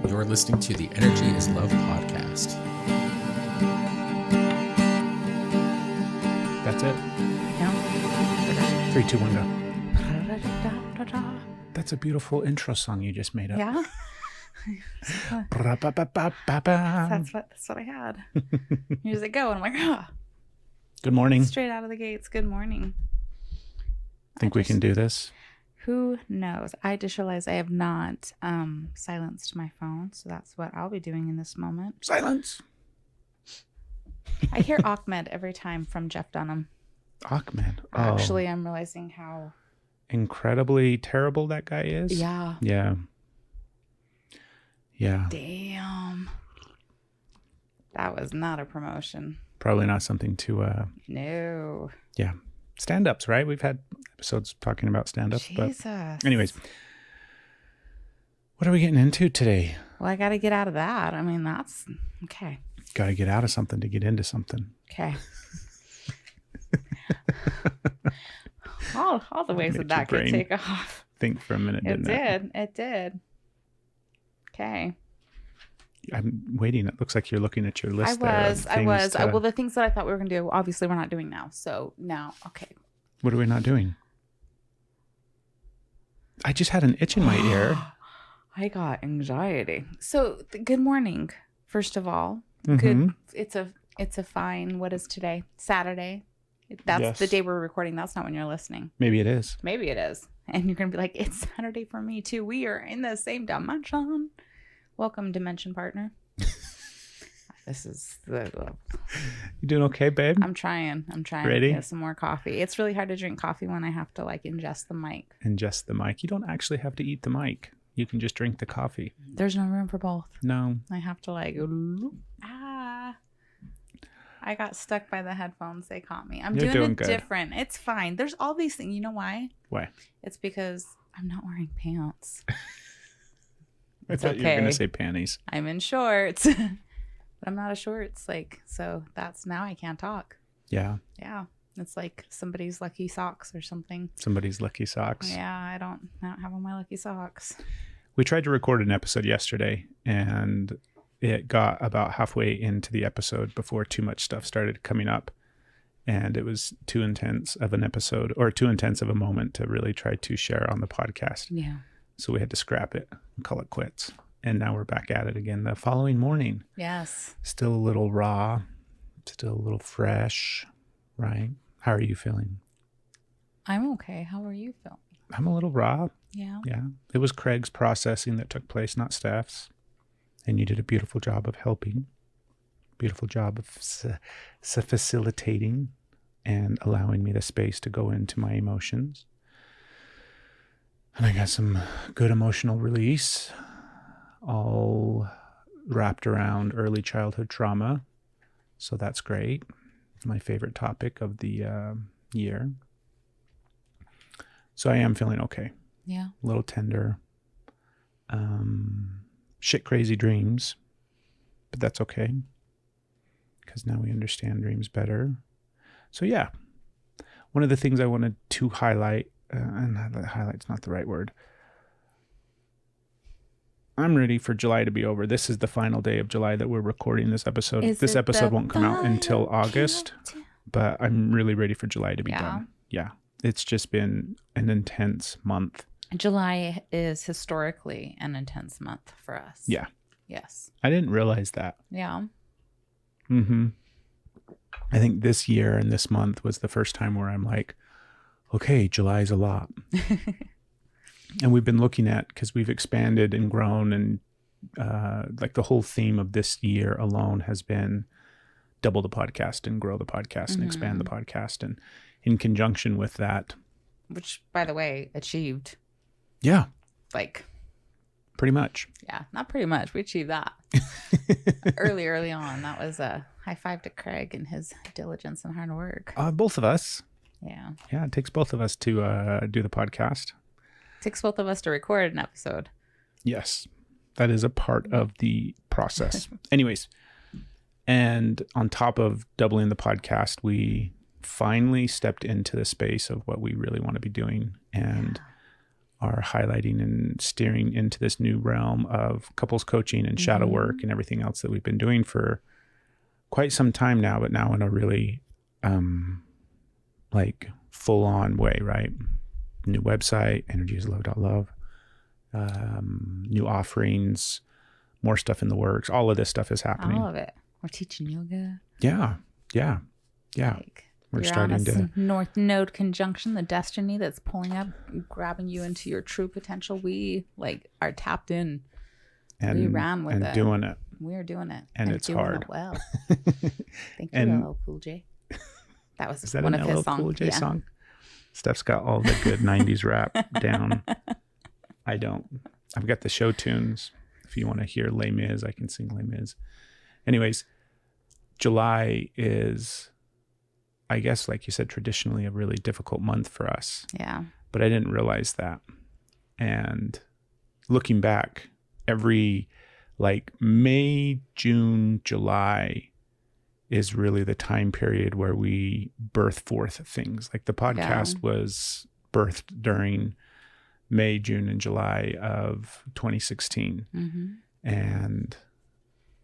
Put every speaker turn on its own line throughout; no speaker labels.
You're listening to the Energy is Love podcast.
That's it.
Yeah.
3, 2, 1, go. That's a beautiful intro song you just made up.
Yeah.
Ba-ba-ba-ba-ba.
That's what I had. Here's it go. And I'm like,
Good morning.
straight out of the gates. Good morning.
Think we can do this?
Who knows? I just realized I have not silenced my phone, so that's what I'll be doing in this moment.
Silence.
I hear Ahmed every time from Jeff Dunham.
Ahmed. Oh,
Actually, I'm realizing how
incredibly terrible that guy is.
Yeah.
Yeah. Yeah.
Damn. That was not a promotion.
Probably not something to
No.
yeah. Stand-ups, right? We've had episodes talking about stand-ups.
Jesus.
But anyways, what are we getting into today?
Well, I got to get out of that. I mean, that's okay.
Got to get out of something to get into something.
Okay. all the ways that
Made your
could
brain
take off.
Think for a minute, didn't it?
It did. Okay.
I'm waiting. It looks like you're looking at your list.
I was. Well, the things that I thought we were going to do, obviously we're not doing now. So now, okay.
What are we not doing? I just had an itch in my ear.
I got anxiety. So good morning, first of all.
Mhm.
Good. It's a fine, what is today? Saturday. That's
Yes.
the day we're recording. That's not when you're listening.
Maybe it is.
Maybe it is. And you're going to be like, it's Saturday for me too. We are in the same dimension. Welcome, dimension partner. This is the...
You doing okay, babe?
I'm trying
Ready?
to get some more coffee. It's really hard to drink coffee when I have to like ingest the mic.
Ingest the mic. You don't actually have to eat the mic. You can just drink the coffee.
There's no room for both.
No.
I have to like... I got stuck by the headphones. They caught me. I'm
You're
doing
doing
it
good.
different. It's fine. There's all these things. You know why?
Why?
It's because I'm not wearing pants.
I
It's
thought you were going
okay.
to say panties.
I'm in shorts. But I'm not a shorts. Like, so that's now I can't talk.
Yeah.
Yeah. It's like somebody's lucky socks or something.
Somebody's lucky socks.
Yeah, I don't have on my lucky socks.
We tried to record an episode yesterday, and it got about halfway into the episode before too much stuff started coming up. And it was too intense of an episode, or too intense of a moment to really try to share on the podcast.
Yeah.
So we had to scrap it and call it quits. And now we're back at it again the following morning.
Yes.
Still a little raw, still a little fresh, right? How are you feeling?
I'm okay. How are you feeling?
I'm a little raw.
Yeah.
Yeah. It was Craig's processing that took place, not Steph's. And you did a beautiful job of helping. Beautiful job of facilitating and allowing me the space to go into my emotions. And I got some good emotional release, all wrapped around early childhood trauma. So that's great. My favorite topic of the year. So I am feeling okay.
Yeah.
A little tender. Shit crazy dreams. But that's okay. Because now we understand dreams better. So yeah. One of the things I wanted to highlight, and highlight's not the right word. I'm ready for July to be over. This is the final day of July that we're recording this episode. This episode won't come out until August, but I'm really ready for July to be done. Yeah. It's just been an intense month.
July is historically an intense month for us.
Yeah.
Yes.
I didn't realize that.
Yeah.
Mm-hmm. I think this year and this month was the first time where I'm like, okay, July's a lot. And we've been looking at, because we've expanded and grown, and like the whole theme of this year alone has been double the podcast and grow the podcast and expand the podcast. And in conjunction with that,
Which, by the way, achieved.
yeah,
Like,
pretty much.
yeah, not pretty much. We achieved that early on. That was a high five to Craig and his diligence and hard work.
Both of us.
Yeah.
Yeah, it takes both of us to do the podcast.
Takes both of us to record an episode.
Yes, that is a part of the process. Anyways, and on top of doubling the podcast, we finally stepped into the space of what we really want to be doing. And are highlighting and steering into this new realm of couples coaching and shadow work and everything else that we've been doing for quite some time now, but now in a really like full on way, right? New website, energyislove.love, new offerings, more stuff in the works. All of this stuff is happening.
All of it. We're teaching yoga.
Yeah.
Like,
We're
you're
starting
on a
to
North Node conjunction, the destiny that's pulling up, grabbing you into your true potential. We like are tapped in. We ran with it.
Doing it.
We're doing it.
And it's
doing
hard.
It well. Thank you,
And-
LL Cool J. That was
Is that
one
an
of
LL
his songs.
Cool J
Yeah.
song? Steph's got all the good 90s rap down. I don't. I've got the show tunes. If you want to hear Les Mis, I can sing Les Mis. Anyways, July is, I guess, like you said, traditionally a really difficult month for us.
Yeah.
But I didn't realize that. And looking back, every like May, June, July is really the time period where we birth forth things. Like the podcast was birthed during May, June, and July of 2016.
Mm-hmm.
And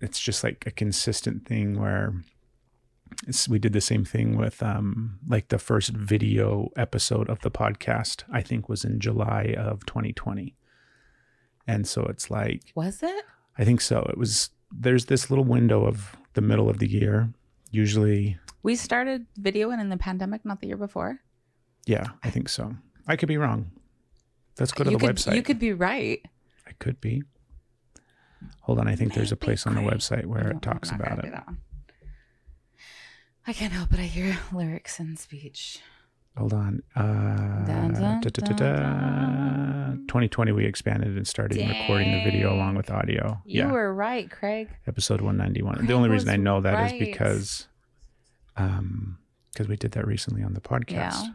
it's just like a consistent thing where we did the same thing with like the first video episode of the podcast, I think was in July of 2020. And so it's like,
Was it?
I think so. It was, there's this little window of the middle of the year, usually.
We started videoing in the pandemic, not the year before.
Yeah, I think so. I could be wrong. Let's go to the website.
You could be right.
I could be. Hold on. I think there's a place on the
Great.
website where it talks
I'm not
about
gonna
it.
do that one. I can't help it. I hear lyrics and speech.
Hold on.
Dun, dun,
2020, we expanded and started recording the video along with audio.
You were right, Craig.
Episode 191.
Craig
The only reason
was
I know that is
right.
because we did that recently on the podcast.
Yeah.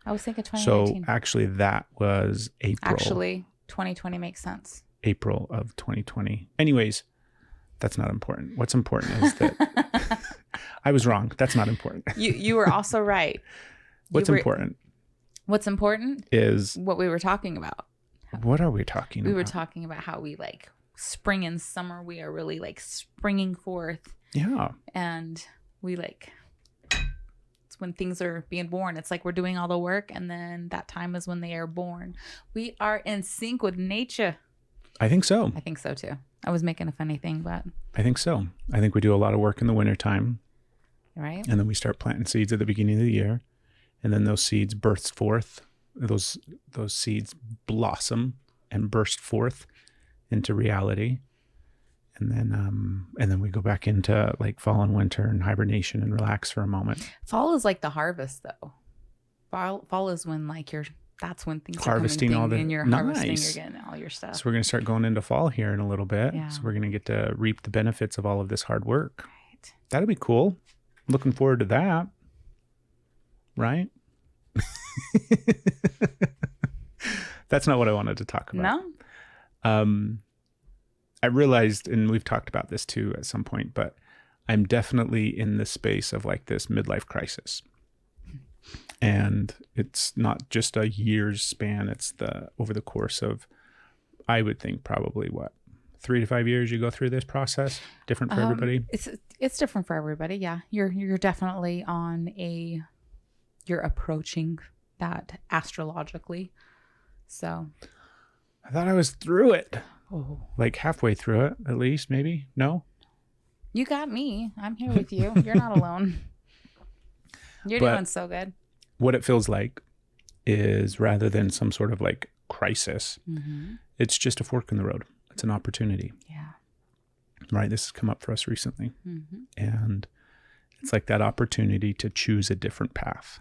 I was thinking
So
2019.
actually that was April.
Actually, 2020 makes sense.
April of 2020. Anyways, that's not important. What's important is that I was wrong. That's not important.
You were also right.
What's important
What's important
is
what we were talking about.
what are we talking
We
about?
were talking about how we like spring and summer. We are really like springing forth,
Yeah.
and we like it's when things are being born. It's like we're doing all the work, and then that time is when they are born. We are in sync with nature.
I think so.
I think so too. I was making a funny thing, but
I think so. I think we do a lot of work in the wintertime,
right.
and then we start planting seeds at the beginning of the year, and then those seeds burst forth. Those seeds blossom and burst forth into reality. And then we go back into like fall and winter and hibernation and relax for a moment.
Fall is like the harvest, though. Fall is when like that's when things
Harvesting
are coming
all the
and you're
nice.
harvesting. You're getting all your stuff.
So we're going to start going into fall here in a little bit.
Yeah.
So we're going to get to reap the benefits of all of this hard work.
Right.
That'll be cool. Looking forward to that. Right? That's not what I wanted to talk about.
No.
I realized, and we've talked about this too at some point, but I'm definitely in the space of like this midlife crisis. And it's not just a year's span. It's over the course of, I would think probably 3 to 5 years you go through this process. Different for everybody.
It's different for everybody. Yeah. You're definitely you're approaching that astrologically. So
I thought I was through it.
oh,
Like halfway through it, at least, maybe. No?
you got me. I'm here with you. You're not alone. You're
But-
doing so good.
What it feels like is rather than some sort of like crisis,
Mm-hmm.
it's just a fork in the road. It's an opportunity,
Yeah.
right? This has come up for us recently.
Mm-hmm.
And it's like that opportunity to choose a different path.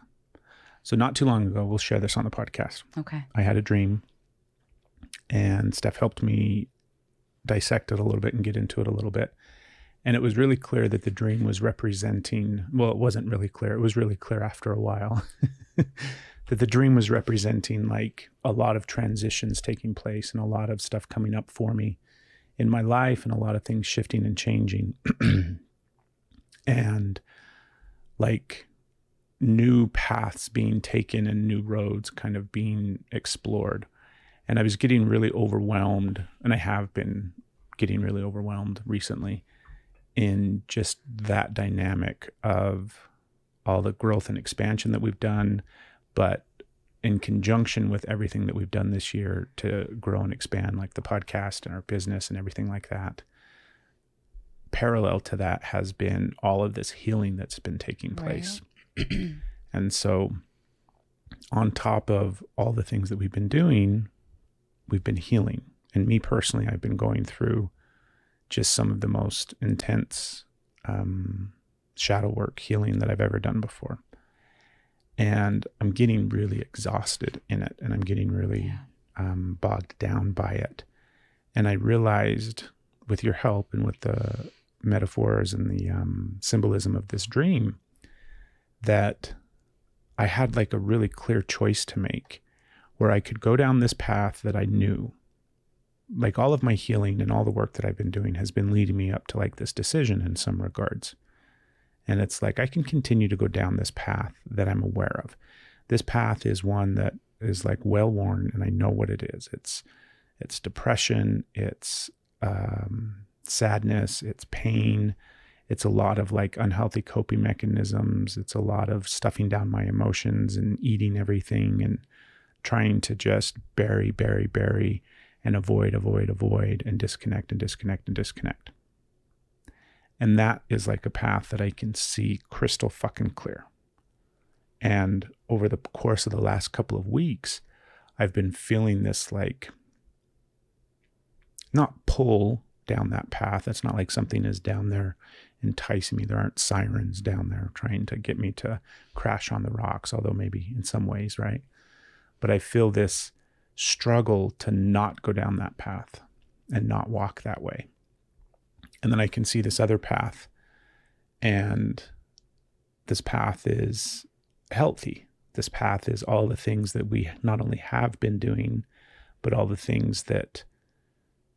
So not too long ago, we'll share this on the podcast.
Okay.
I had a dream and Steph helped me dissect it a little bit and get into it a little bit. And it was really clear that the dream was representing, well, it wasn't really clear. It was really clear after a while that the dream was representing like a lot of transitions taking place and a lot of stuff coming up for me in my life and a lot of things shifting and changing. And like new paths being taken and new roads kind of being explored. And I was getting really overwhelmed, and I have been getting really overwhelmed recently in just that dynamic of all the growth and expansion that we've done, but in conjunction with everything that we've done this year to grow and expand, like the podcast and our business and everything like that. Parallel to that has been all of this healing that's been taking place. Right. And so on top of all the things that we've been doing, we've been healing. And me personally, I've been going through just some of the most intense shadow work healing that I've ever done before. And I'm getting really exhausted in it, and I'm getting really bogged down by it. And I realized, with your help and with the metaphors and the symbolism of this dream, that I had like a really clear choice to make, where I could go down this path that I knew. Like all of my healing and all the work that I've been doing has been leading me up to like this decision in some regards. And it's like, I can continue to go down this path that I'm aware of. This path is one that is like well-worn, and I know what it is. It's depression, it's sadness, it's pain. It's a lot of like unhealthy coping mechanisms. It's a lot of stuffing down my emotions and eating everything and trying to just bury and avoid and disconnect. And that is like a path that I can see crystal fucking clear. And over the course of the last couple of weeks, I've been feeling this like, not pull down that path. It's not like something is down there enticing me. There aren't sirens down there trying to get me to crash on the rocks, although maybe in some ways, right? But I feel this struggle to not go down that path and not walk that way. And then I can see this other path, and this path is healthy. This path is all the things that we not only have been doing, but all the things that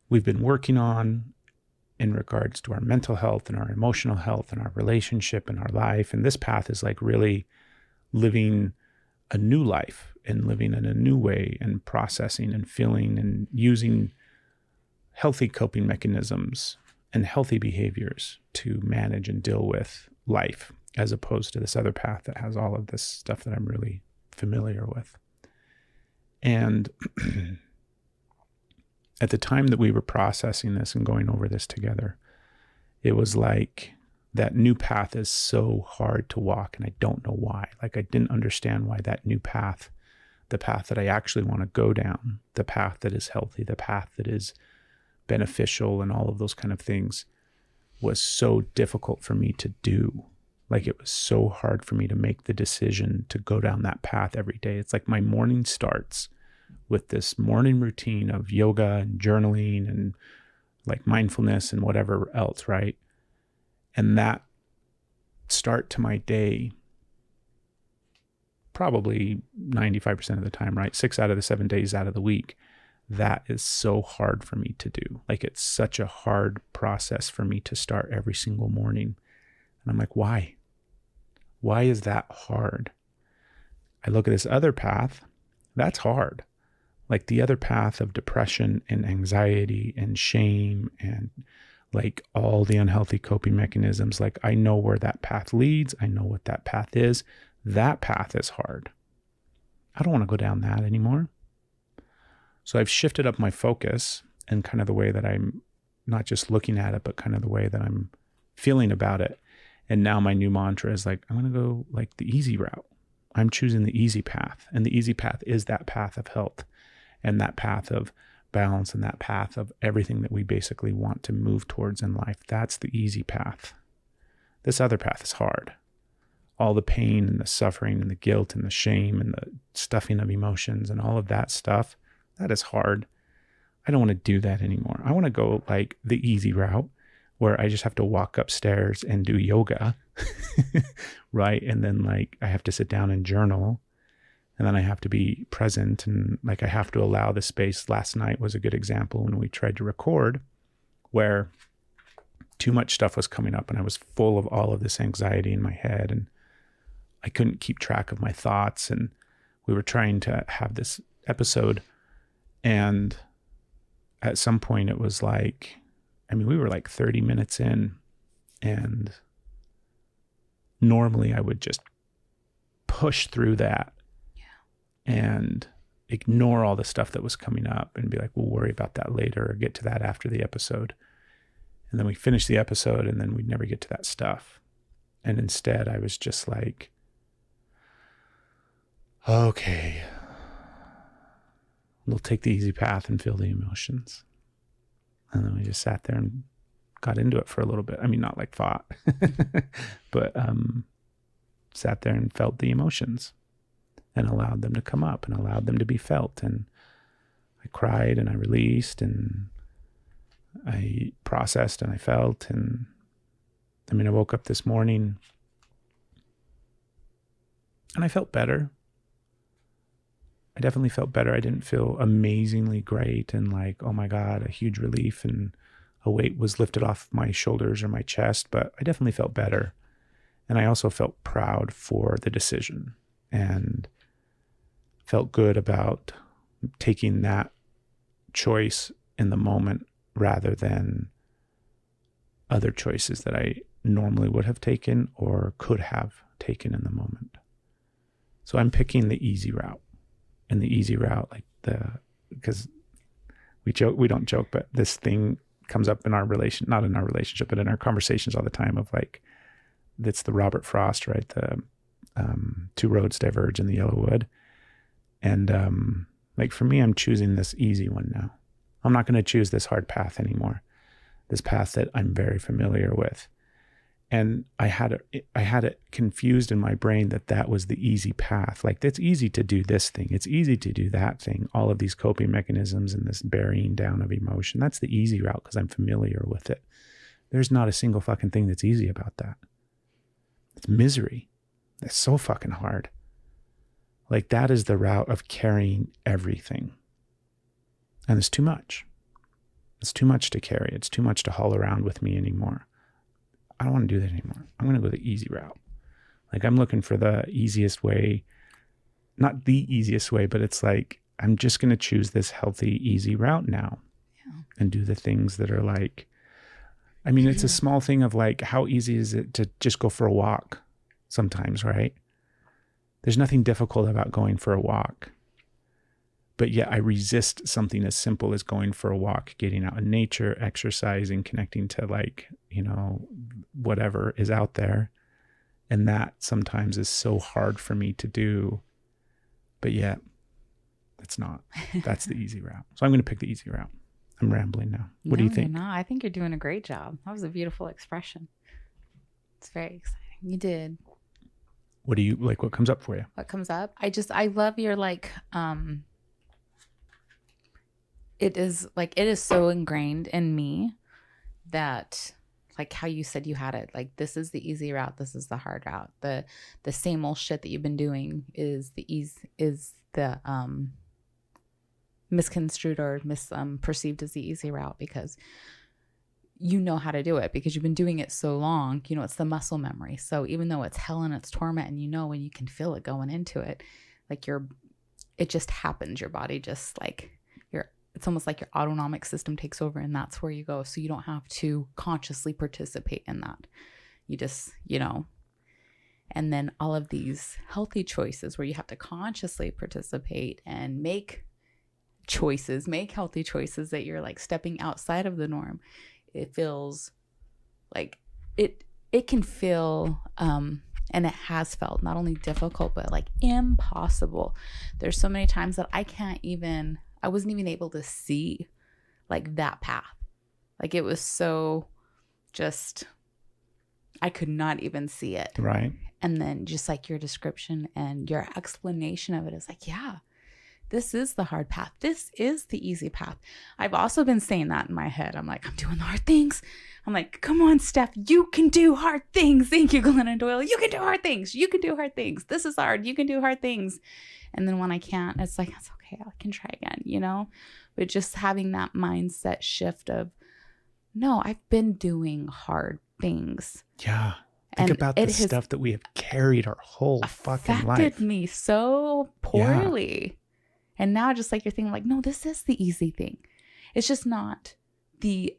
we've been working on in regards to our mental health and our emotional health and our relationship and our life. And this path is like really living a new life and living in a new way and processing and feeling and using healthy coping mechanisms and healthy behaviors to manage and deal with life, as opposed to this other path that has all of this stuff that I'm really familiar with. And at the time that we were processing this and going over this together, it was like that new path is so hard to walk, and I don't know why. Like, I didn't understand why that new path, the path that I actually want to go down, the path that is healthy, the path that is beneficial and all of those kind of things, was so difficult for me to do. Like, it was so hard for me to make the decision to go down that path every day. It's like my morning starts with this morning routine of yoga and journaling and like mindfulness and whatever else, right? And that start to my day, probably 95% of the time, right? 6 out of the 7 days out of the week, that is so hard for me to do. Like, it's such a hard process for me to start every single morning. And I'm like, why? Why is that hard? I look at this other path, that's hard. Like the other path of depression and anxiety and shame and like all the unhealthy coping mechanisms, like I know where that path leads. I know what that path is. That path is hard. I don't want to go down that anymore. So I've shifted up my focus and kind of the way that I'm not just looking at it, but kind of the way that I'm feeling about it. And now my new mantra is like, I'm going to go like the easy route. I'm choosing the easy path. And the easy path is that path of health and that path of balance and that path of everything that we basically want to move towards in life. That's the easy path. This other path is hard. All the pain and the suffering and the guilt and the shame and the stuffing of emotions and all of that stuff, that is hard. I don't want to do that anymore. I want to go like the easy route where I just have to walk upstairs and do yoga, right? And then like I have to sit down and journal, and then I have to be present, and like I have to allow the space. Last night was a good example when we tried to record where too much stuff was coming up and I was full of all of this anxiety in my head and I couldn't keep track of my thoughts, and we were trying to have this episode And at some point it was like, I mean, we were like 30 minutes in, and normally I would just push through that and ignore all the stuff that was coming up and be like, we'll worry about that later or get to that after the episode. And then we finish the episode and then we'd never get to that stuff. And instead I was just like, okay, we'll take the easy path and feel the emotions. And then we just sat there and got into it for a little bit. I mean, not like fought, but sat there and felt the emotions and allowed them to come up and allowed them to be felt. And I cried and I released and I processed and I felt. And I mean, I woke up this morning and I felt better. I definitely felt better. I didn't feel amazingly great and like, oh my God, a huge relief and a weight was lifted off my shoulders or my chest, but I definitely felt better. And I also felt proud for the decision and felt good about taking that choice in the moment rather than other choices that I normally would have taken or could have taken in the moment. So I'm picking the easy route. And the easy route, because we don't joke, but this thing comes up in our not in our relationship, but in our conversations all the time of like, that's the Robert Frost, right? The two roads diverge in the yellow wood. And like for me, I'm choosing this easy one now. I'm not going to choose this hard path anymore. This path that I'm very familiar with. And I had it confused in my brain that was the easy path. Like, it's easy to do this thing. It's easy to do that thing. All of these coping mechanisms and this burying down of emotion. That's the easy route because I'm familiar with it. There's not a single fucking thing that's easy about that. It's misery. It's so fucking hard. Like, that is the route of carrying everything. And it's too much. It's too much to carry. It's too much to haul around with me anymore. I don't want to do that anymore. I'm going to go the easy route. Like, I'm looking for the easiest way, not the easiest way, but it's like, I'm just going to choose this healthy, easy route now and do the things that are like, I mean, it's a small thing of like, how easy is it to just go for a walk sometimes, right? There's nothing difficult about going for a walk. But yet I resist something as simple as going for a walk, getting out in nature, exercising, connecting to like, you know, whatever is out there. And that sometimes is so hard for me to do. But yet it's not. That's the easy route. So I'm going to pick the easy route. I'm rambling now. What do you think?
No, I think you're doing a great job. That was a beautiful expression. It's very exciting. You did.
What do you like? What comes up for you?
What comes up? I love your like, it is so ingrained in me that like how you said you had it, like, this is the easy route. This is the hard route. The same old shit that you've been doing is the misconstrued or perceived as the easy route because you know how to do it because you've been doing it so long. You know, it's the muscle memory. So even though it's hell and it's torment and you know, and you can feel it going into it, like it just happens. Your body just like it's almost like your autonomic system takes over and that's where you go. So you don't have to consciously participate in that. You just, you know, and then all of these healthy choices where you have to consciously participate and make healthy choices that you're like stepping outside of the norm. It feels like it can feel, and it has felt not only difficult, but like impossible. There's so many times that I wasn't even able to see like that path. Like it was so just, I could not even see it.
Right.
And then just like your description and your explanation of it is like, yeah, this is the hard path. This is the easy path. I've also been saying that in my head. I'm like, I'm doing the hard things. I'm like, come on, Steph, you can do hard things. Thank you, Glennon Doyle. You can do hard things. You can do hard things. This is hard. You can do hard things. And then when I can't, it's like, it's okay. I can try again, you know? But just having that mindset shift of, no, I've been doing hard things.
Yeah. Think about the stuff that we have carried our whole fucking life.
Affected me so poorly. Yeah. And now just like you're thinking like, no, this is the easy thing. It's just not the,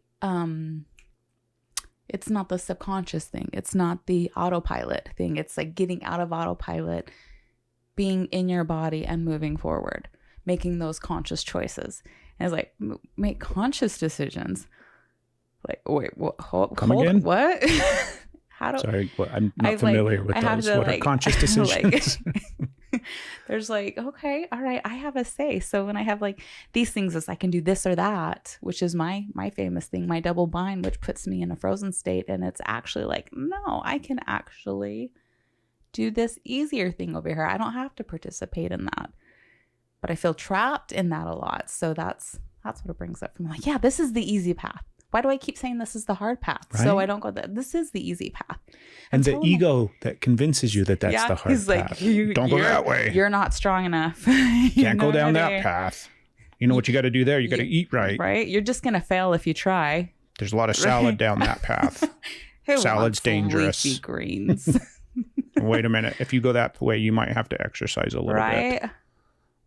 it's not the subconscious thing. It's not the autopilot thing. It's like getting out of autopilot, being in your body and moving forward, making those conscious choices. And it's like, make conscious decisions. Like, wait, what?
Come again?
What? How do?
Sorry, I'm not familiar with those. What are conscious decisions?
There's like, okay, all right, I have a say. So when I have like these things, is I can do this or that, which is my famous thing, my double bind, which puts me in a frozen state. And it's actually like, no, I can actually do this easier thing over here. I don't have to participate in that. But I feel trapped in that a lot. So that's what it brings up for me. Like, yeah, this is the easy path. Why do I keep saying this is the hard path? Right? So I don't go that. This is the easy path.
And the ego that convinces you that that's the hard
he's
path.
Like,
don't go that way.
You're not strong enough.
Can't go down that path. You know what you got to do there? You got to eat right.
Right? You're just going to fail if you try.
There's a lot of salad down that path. Salad's dangerous.
Leafy greens.
Wait a minute. If you go that way, you might have to exercise a little bit.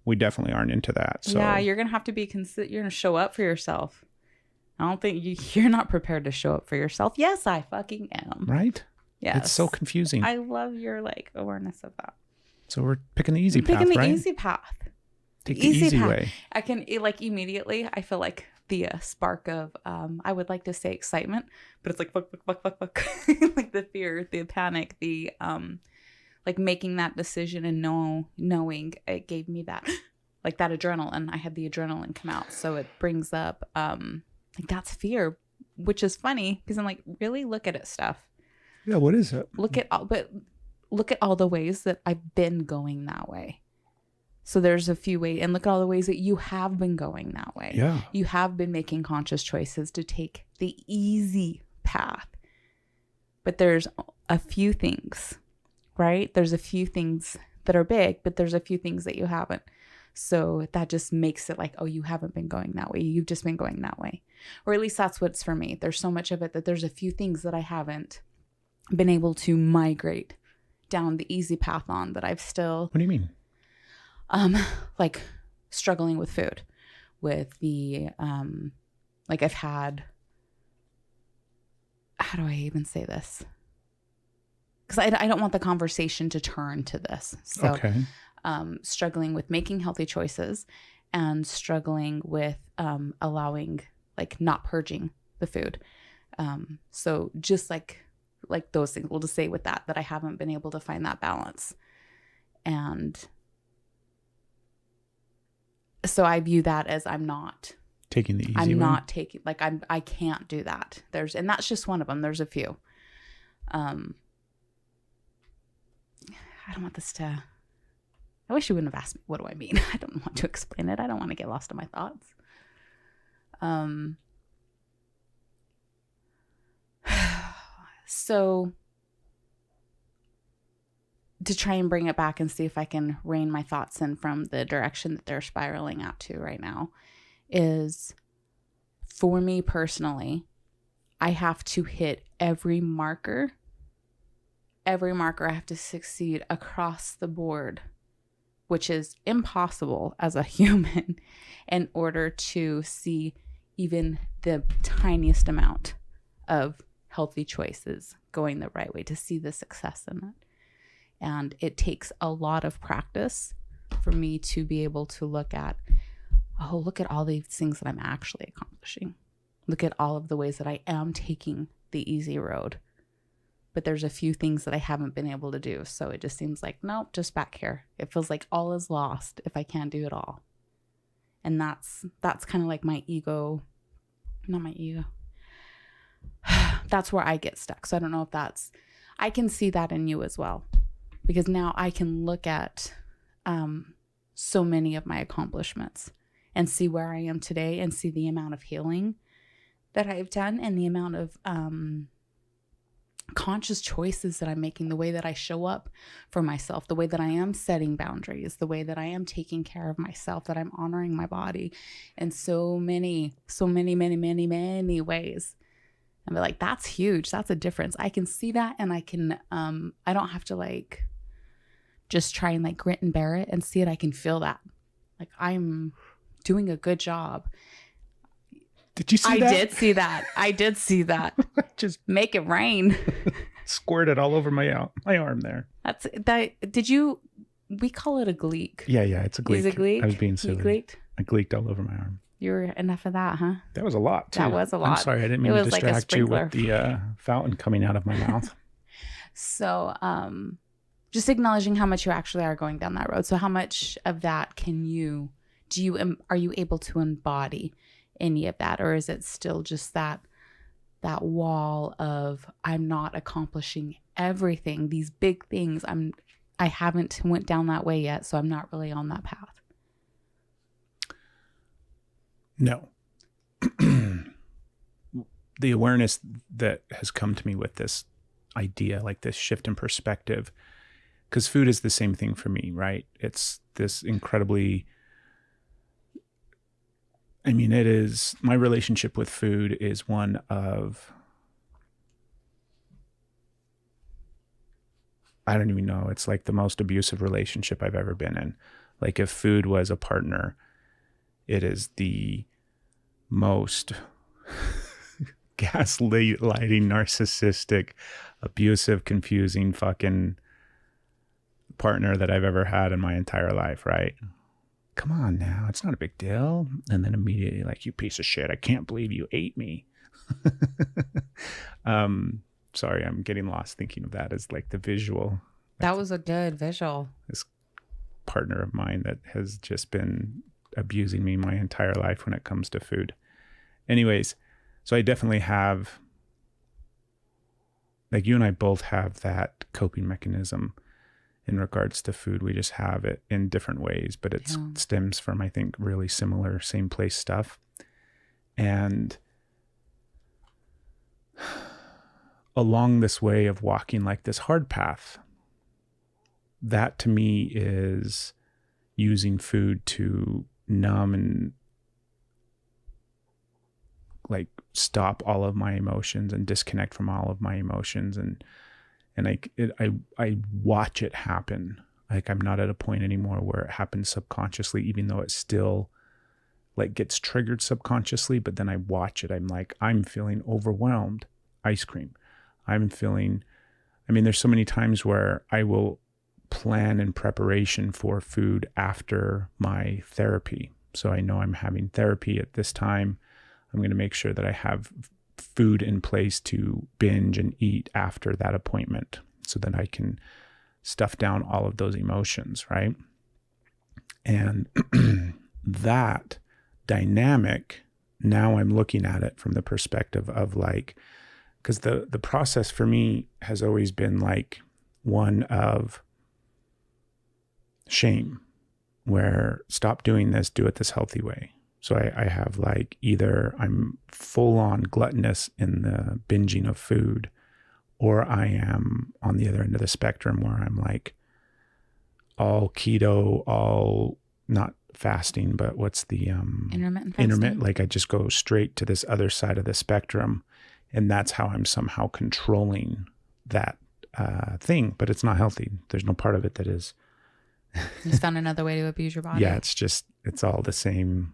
We definitely aren't into that. So.
Yeah, you're going to have to be you're going to show up for yourself. I don't think you're not prepared to show up for yourself. Yes, I fucking am.
Right?
Yeah.
It's so confusing.
I love your like awareness of that.
So we're picking the easy path,
Picking the
right?
easy path.
Take the easy way.
I can like immediately, I feel like the spark of, I would like to say excitement, but it's like, fuck. Like the fear, the panic, the, like making that decision and knowing it gave me that, like that adrenaline. I had the adrenaline come out. So it brings up, like that's fear, which is funny because I'm like, really look at it, Steph.
Yeah, what is it?
Look at all the ways that I've been going that way. So there's a few ways, and look at all the ways that you have been going that way.
Yeah.
You have been making conscious choices to take the easy path. But there's a few things, right? There's a few things that are big, but there's a few things that you haven't. So that just makes it like, oh, you haven't been going that way. You've just been going that way. Or at least that's what's for me. There's so much of it that there's a few things that I haven't been able to migrate down the easy path on that I've still.
What do you mean?
Like struggling with food, with the, like I've had, how do I even say this? Because I don't want the conversation to turn to this. So,
okay.
Struggling with making healthy choices and struggling with allowing, like not purging the food. So just like those things, we'll just say with that I haven't been able to find that balance. And so I view that as I'm not
taking the easy way.
I'm not taking, like I can't do that. And that's just one of them. There's a few. I don't want this to, I wish you wouldn't have asked me, what do I mean? I don't want to explain it. I don't want to get lost in my thoughts. So to try and bring it back and see if I can rein my thoughts in from the direction that they're spiraling out to right now is, for me personally, I have to hit every marker. Every marker I have to succeed across the board, which is impossible as a human, in order to see even the tiniest amount of healthy choices going the right way, to see the success in it. And it takes a lot of practice for me to be able to look at all these things that I'm actually accomplishing. Look at all of the ways that I am taking the easy road. But there's a few things that I haven't been able to do. So it just seems like, nope, just back here. It feels like all is lost if I can't do it all. And that's kind of like my ego, not my ego. That's where I get stuck. So I don't know if I can see that in you as well. Because now I can look at so many of my accomplishments and see where I am today and see the amount of healing that I've done and the amount of conscious choices that I'm making, the way that I show up for myself, the way that I am setting boundaries, the way that I am taking care of myself, that I'm honoring my body in so many ways. And be like, that's huge. That's a difference. I can see that, and I can, I don't have to like just try and like grit and bear it and see it. I can feel that. Like, I'm doing a good job.
Did you see that?
I did see that.
Just
make it rain.
Squirted all over my arm there.
That's that. We call it a gleek.
Yeah, it's a gleek.
Is it gleek?
I was being silly.
You gleeked?
I gleeked all over my arm.
You were enough of that, huh?
That was a lot, too.
That was a lot.
I'm sorry, I didn't mean to distract you with
sprinkler.
the fountain coming out of my mouth.
So, just acknowledging how much you actually are going down that road. So how much of that are you able to embody any of that? Or is it still just that wall of, I'm not accomplishing everything, these big things. I haven't went down that way yet, so I'm not really on that path.
No. The awareness that has come to me with this idea, like this shift in perspective, because food is the same thing for me, right? It's this incredibly, it is, my relationship with food is one of, I don't even know, it's like the most abusive relationship I've ever been in. Like, if food was a partner, it is the most gaslighting, narcissistic, abusive, confusing fucking partner that I've ever had in my entire life, right? Come on now, it's not a big deal. And then immediately, like, you piece of shit, I can't believe you ate me. Sorry, I'm getting lost thinking of that as like the visual.
That was a good visual.
This partner of mine that has just been abusing me my entire life when it comes to food. Anyways, so I definitely have, like, you and I both have that coping mechanism in regards to food. We just have it in different ways, but it stems from, I think, really similar, same place stuff. And along this way of walking like this hard path, that to me is using food to numb and like stop all of my emotions and disconnect from all of my emotions. And I watch it happen. Like, I'm not at a point anymore where it happens subconsciously, even though it still like gets triggered subconsciously. But then I watch it. I'm like, I'm feeling overwhelmed. Ice cream. There's so many times where I will plan in preparation for food after my therapy. So I know I'm having therapy at this time. I'm going to make sure that I have food in place to binge and eat after that appointment so that I can stuff down all of those emotions, right? And that dynamic, now I'm looking at it from the perspective of like, because the process for me has always been like one of shame, where stop doing this, do it this healthy way. So I have like, either I'm full on gluttonous in the binging of food, or I am on the other end of the spectrum where I'm like all keto, all not fasting, but what's the
intermittent fasting?
Like, I just go straight to this other side of the spectrum. And that's how I'm somehow controlling that thing, but it's not healthy. There's no part of it that is.
You just found another way to abuse your body.
Yeah, it's all the same.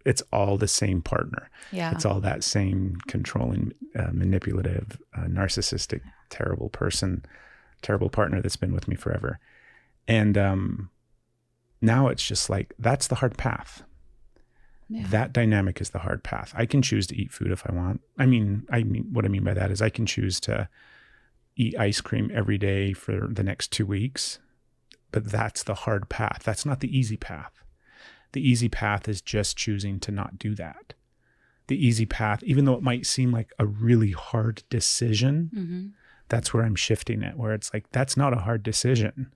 It's all the same partner.
Yeah.
It's all that same controlling, manipulative, narcissistic, terrible person, terrible partner that's been with me forever. And now it's just like, that's the hard path. Yeah. That dynamic is the hard path. I can choose to eat food if I want. What I mean by that is I can choose to eat ice cream every day for the next 2 weeks, but that's the hard path. That's not the easy path. The easy path is just choosing to not do that. The easy path, even though it might seem like a really hard decision, that's where I'm shifting it, where it's like, that's not a hard decision.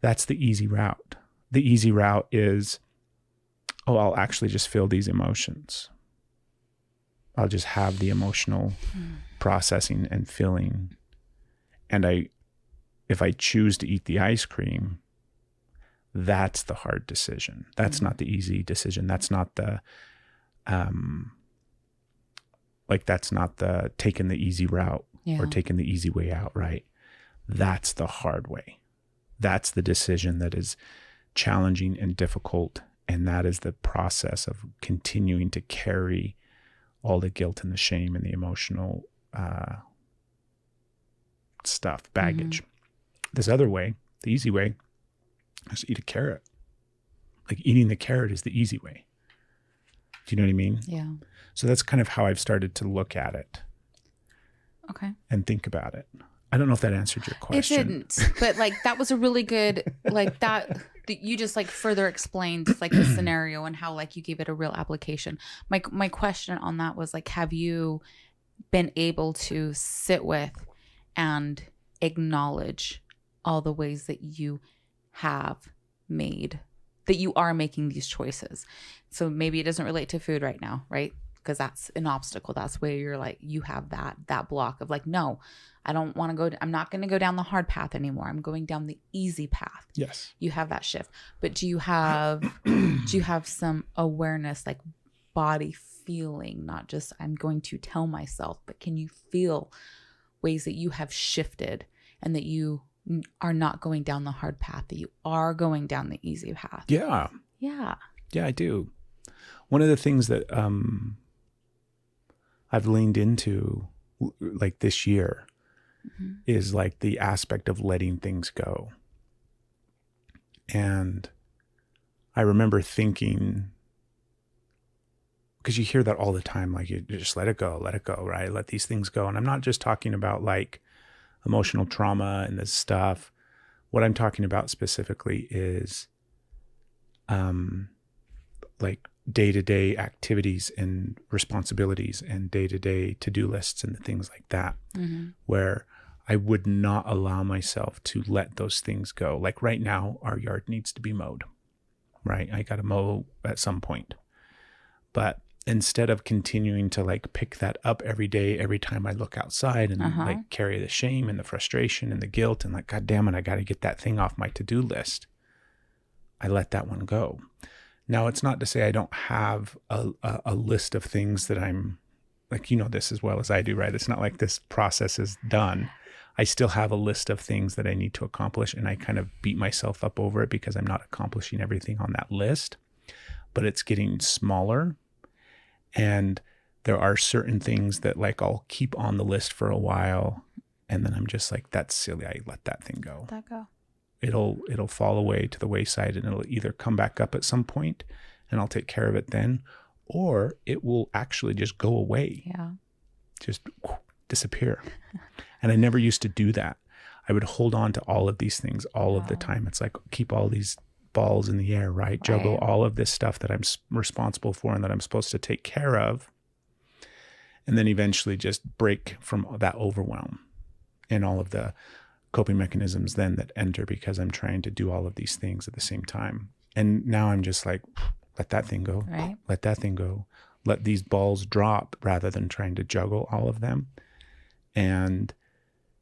That's the easy route. The easy route is, I'll actually just feel these emotions. I'll just have the emotional processing and feeling. And if I choose to eat the ice cream, that's the hard decision. That's not the easy decision. That's not the, that's not the taking the easy route or taking the easy way out, right? That's the hard way. That's the decision that is challenging and difficult. And that is the process of continuing to carry all the guilt and the shame and the emotional stuff, baggage. This other way, the easy way, is eat a carrot. Like eating the carrot is the easy way. Do you know what I mean?
Yeah.
So that's kind of how I've started to look at it.
Okay.
And think about it. I don't know if that answered your question.
It didn't, but like that was a really good, like that you just like further explained like the scenario and how like you gave it a real application. My question on that was like, have you been able to sit with and acknowledge all the ways that you have made, that you are making these choices? So maybe it doesn't relate to food right now, right? Because that's an obstacle. That's where you're like, you have that block of like, no, I don't want to go. I'm not going to go down the hard path anymore. I'm going down the easy path.
Yes.
You have that shift. But do you have some awareness, like body feeling, not just I'm going to tell myself, but can you feel ways that you have shifted and that you are not going down the hard path, that you are going down the easy path?
Yeah.
Yeah.
Yeah, I do. One of the things that I've leaned into like this year is like the aspect of letting things go. And I remember thinking, because you hear that all the time, like you just let it go, right? Let these things go. And I'm not just talking about like emotional trauma and this stuff. What I'm talking about specifically is like day-to-day activities and responsibilities and day-to-day to-do lists and things like that, where I would not allow myself to let those things go. Like right now, our yard needs to be mowed, right? I got to mow at some point. But instead of continuing to like pick that up every day, every time I look outside and like carry the shame and the frustration and the guilt and like, God damn it, I got to get that thing off my to-do list, I let that one go. Now, it's not to say I don't have a list of things that I'm like, you know this as well as I do, right? It's not like this process is done. I still have a list of things that I need to accomplish, and I kind of beat myself up over it because I'm not accomplishing everything on that list, but it's getting smaller. And there are certain things that like I'll keep on the list for a while, and then I'm just like, that's silly. I let that thing go.
Let that go.
It'll fall away to the wayside, and it'll either come back up at some point and I'll take care of it then, or it will actually just go away.
Yeah.
Just disappear. And I never used to do that. I would hold on to all of these things all of the time. It's like keep all these balls in the air, right? Juggle all of this stuff that I'm responsible for and that I'm supposed to take care of. And then eventually just break from that overwhelm and all of the coping mechanisms then that enter because I'm trying to do all of these things at the same time. And now I'm just like, let that thing go.
Right.
Let that thing go. Let these balls drop rather than trying to juggle all of them. And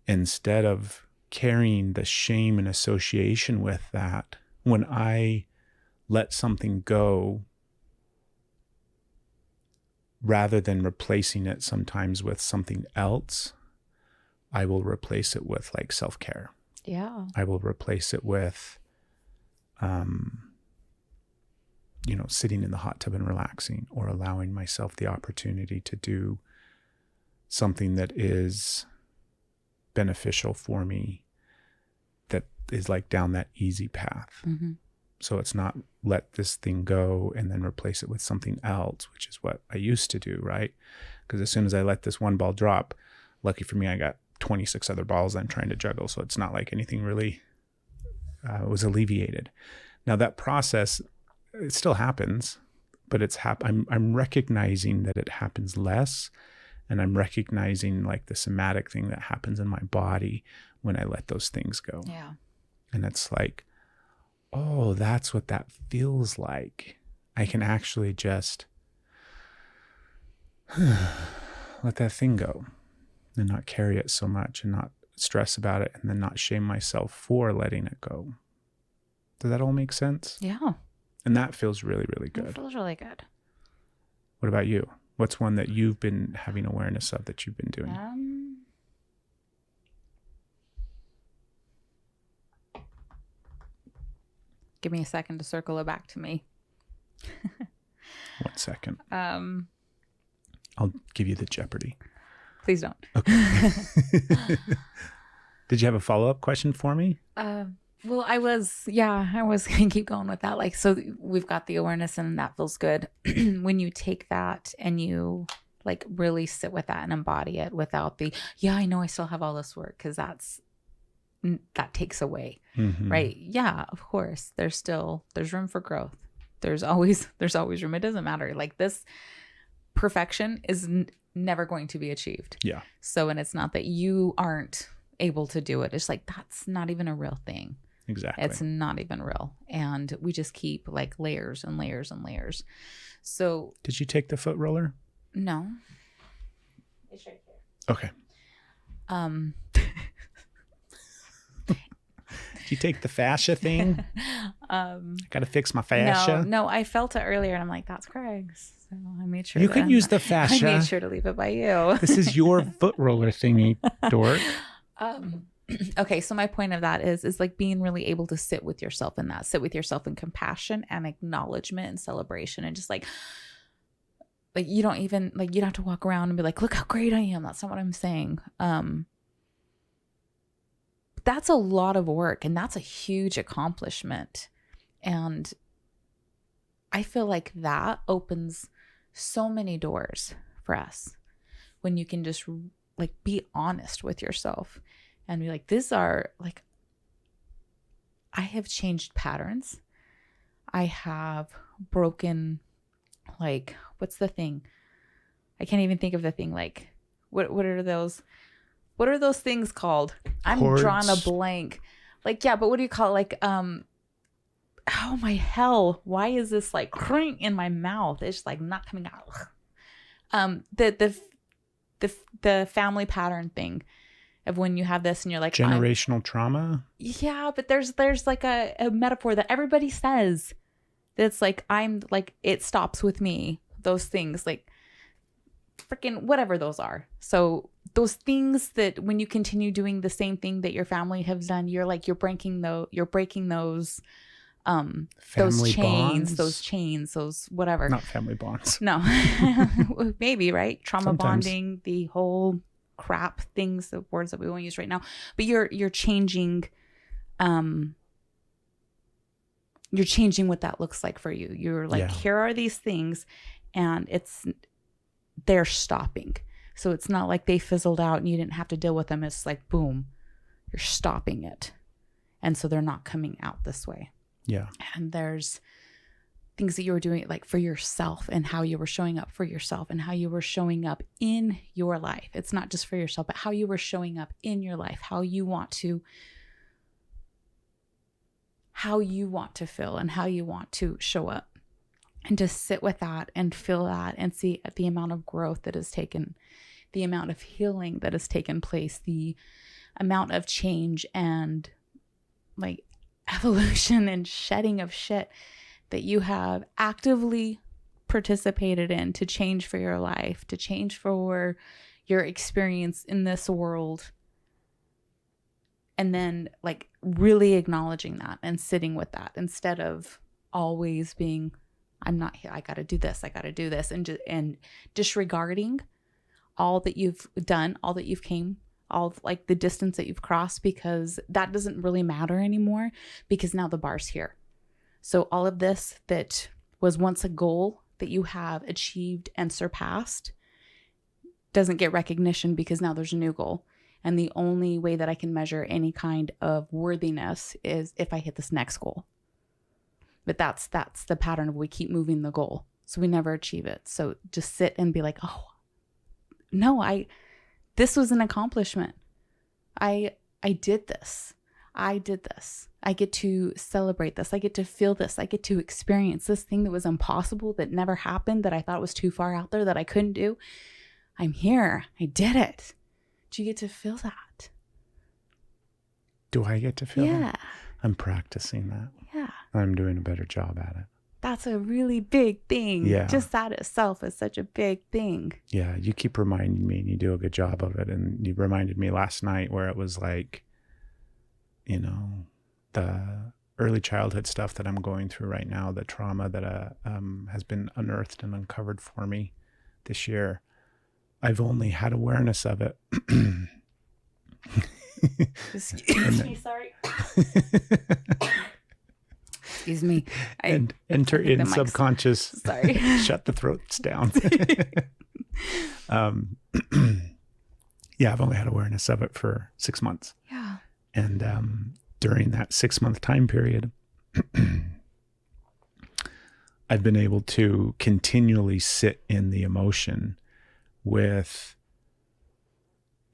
instead of carrying the shame and association with that, when I let something go, rather than replacing it sometimes with something else, I will replace it with like self-care.
Yeah.
I will replace it with, sitting in the hot tub and relaxing, or allowing myself the opportunity to do something that is beneficial for me, that is like down that easy path. So it's not let this thing go and then replace it with something else, which is what I used to do, right? Because as soon as I let this one ball drop, lucky for me, I got 26 other balls I'm trying to juggle. So it's not like anything really was alleviated. Now that process, it still happens, but I'm recognizing that it happens less. And I'm recognizing like the somatic thing that happens in my body when I let those things go.
Yeah.
And it's like, oh, that's what that feels like. I can actually just let that thing go and not carry it so much and not stress about it, and then not shame myself for letting it go. Does that all make sense?
Yeah.
And that feels really, really good.
It feels really good.
What about you? What's one that you've been having awareness of that you've been doing?
Give me a second to circle it back to me.
1 second.
Um,
I'll give you the Jeopardy.
please don't.
Okay. Did you have a follow-up question for me?
Well, I was going to keep going with that. Like, so we've got the awareness and that feels good. When you take that and you like really sit with that and embody it without the, yeah, I know I still have all this work, because that takes away, right? Yeah, of course. There's room for growth. There's always room. It doesn't matter. Like, this perfection is never going to be achieved.
Yeah.
So, and it's not that you aren't able to do it. It's like, that's not even a real thing.
Exactly.
It's not even real. And we just keep like layers and layers and layers. So
did you take the foot roller?
No. It's right here.
Okay. Did you take the fascia thing? I got to fix my fascia.
No, I felt it earlier and I'm like, that's Craig's. So I made sure
you can use the fascia.
I made sure to leave it by you.
This is your foot roller thingy, dork.
Okay, so my point of that is like being really able to sit with yourself in that, sit with yourself in compassion and acknowledgement and celebration, and just like you don't even like, you don't have to walk around and be like, look how great I am. That's not what I'm saying. That's a lot of work, and that's a huge accomplishment. And I feel like that opens so many doors for us when you can just like be honest with yourself and be like, these are like, I have changed patterns. I have broken, like, what's the thing? I can't even think of the thing. Like, what are those things called? I'm drawing a blank. Like, yeah, but what do you call it? Like, oh my hell, why is this like in my mouth? It's like not coming out. The family pattern thing of when you have this and you're like,
generational trauma.
Yeah, but there's like a metaphor that everybody says that's like, I'm like, it stops with me. Those things, like freaking whatever those are. So those things that when you continue doing the same thing that your family has done, you're like, you're breaking those
family
chains,
bonds?
those whatever.
Not family bonds.
No. Maybe, right? Trauma
Sometimes.
bonding, the whole crap things, the words that we won't use right now. But you're changing what that looks like for you. You're like, here are these things, and they're stopping. So it's not like they fizzled out and you didn't have to deal with them. It's like, boom, you're stopping it. And so they're not coming out this way.
Yeah.
And there's things that you were doing like for yourself, and how you were showing up for yourself, and how you were showing up in your life. It's not just for yourself, but how you were showing up in your life, how you want to feel and how you want to show up. And to sit with that and feel that and see the amount of growth that has taken, the amount of healing that has taken place, the amount of change and like evolution and shedding of shit that you have actively participated in to change for your life, to change for your experience in this world. And then like really acknowledging that and sitting with that instead of always being, I'm not here, I got to do this, and disregarding all that you've done, all that you've came, all like the distance that you've crossed, because that doesn't really matter anymore, because now the bar's here. So all of this that was once a goal that you have achieved and surpassed doesn't get recognition, because now there's a new goal. And the only way that I can measure any kind of worthiness is if I hit this next goal. But that's the pattern of, we keep moving the goal, so we never achieve it. So just sit and be like, oh no, this was an accomplishment. I did this. I get to celebrate this. I get to feel this. I get to experience this thing that was impossible, that never happened, that I thought was too far out there, that I couldn't do. I'm here. I did it. Do you get to feel that?
Do I get to feel that?
Yeah.
I'm practicing that.
Yeah.
I'm doing a better job at it.
That's a really big thing.
Yeah.
Just that itself is such a big thing.
Yeah. You keep reminding me, and you do a good job of it. And you reminded me last night where it was like, you know, the early childhood stuff that I'm going through right now, the trauma that has been unearthed and uncovered for me this year, I've only had awareness of it.
Excuse me, sorry. Excuse me.
And enter in subconscious.
Sorry.
Shut the throats down. Yeah, I've only had awareness of it for 6 months.
Yeah.
And during that 6-month time period, I've been able to continually sit in the emotion with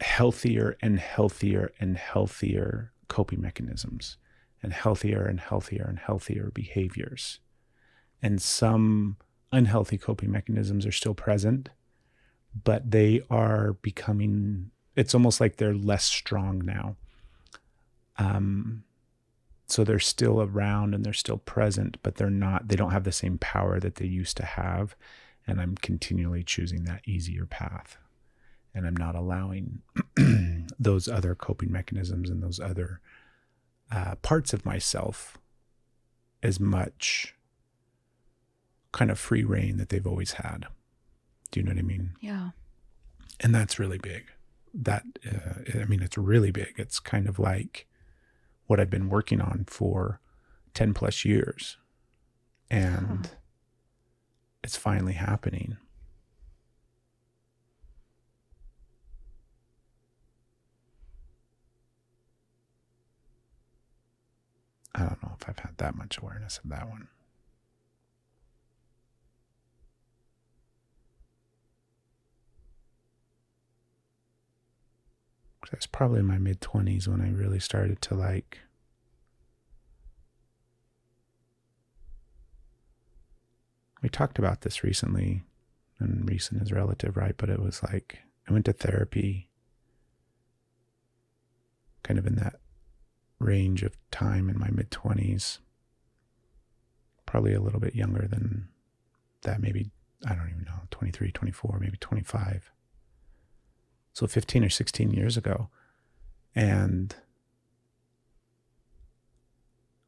healthier and healthier and healthier coping mechanisms, and healthier and healthier and healthier behaviors. And some unhealthy coping mechanisms are still present, but they are becoming, it's almost like they're less strong now. So they're still around and they're still present, but they don't have the same power that they used to have. And I'm continually choosing that easier path. And I'm not allowing those other coping mechanisms and those other parts of myself as much kind of free reign that they've always had. Do you know what I mean?
Yeah.
And that's really big. It's really big. It's kind of like what I've been working on for 10 plus years. And it's finally happening. I don't know if I've had that much awareness of that one. That's probably in my mid-20s when I really started to we talked about this recently, and recent is relative, right? But it was like, I went to therapy kind of in that range of time in my mid-20s, probably a little bit younger than that, maybe, I don't even know, 23, 24, maybe 25. So 15 or 16 years ago, and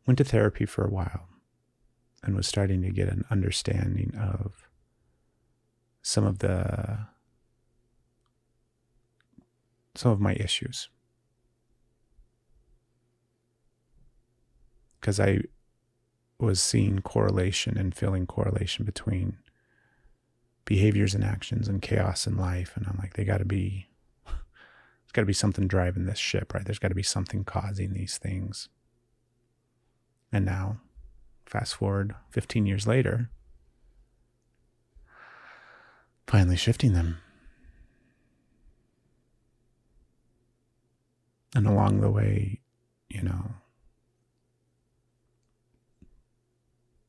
went to therapy for a while and was starting to get an understanding of some of my issues. Because I was seeing correlation and feeling correlation between behaviors and actions and chaos in life. And I'm like, there's got to be something driving this ship, right? There's got to be something causing these things. And now, fast forward 15 years later, finally shifting them. And along the way,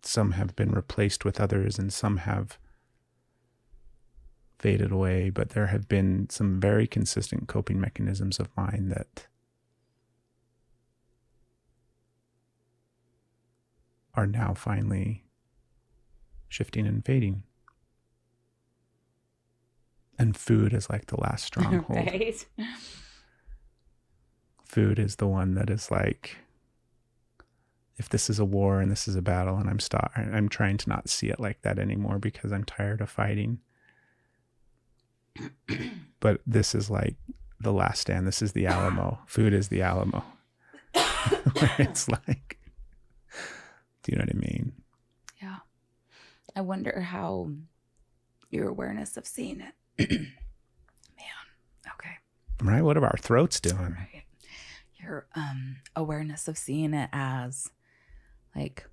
some have been replaced with others and some have faded away, but there have been some very consistent coping mechanisms of mine that are now finally shifting and fading. And food is like the last stronghold.
Right.
Food is the one that is like, if this is a war and this is a battle, and I'm trying to not see it like that anymore because I'm tired of fighting. But this is like the last stand. This is the Alamo. Food is the Alamo. Where it's like, do you know what I mean?
Yeah. I wonder how your awareness of seeing it. Man. Okay.
Right? What are our throats doing?
Right. Your awareness of seeing it as like,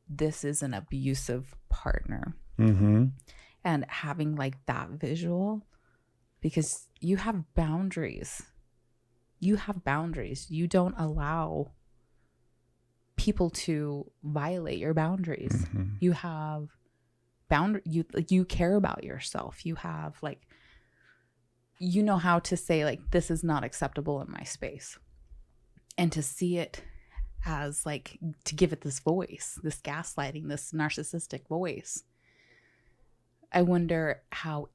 this is an abusive partner.
Mm-hmm.
And having like that visual, because you have boundaries. You have boundaries. You don't allow people to violate your boundaries.
Mm-hmm.
You have you care about yourself. You have like, you know how to say like, this is not acceptable in my space. And to see it as like, to give it this voice, this gaslighting, this narcissistic voice. I wonder how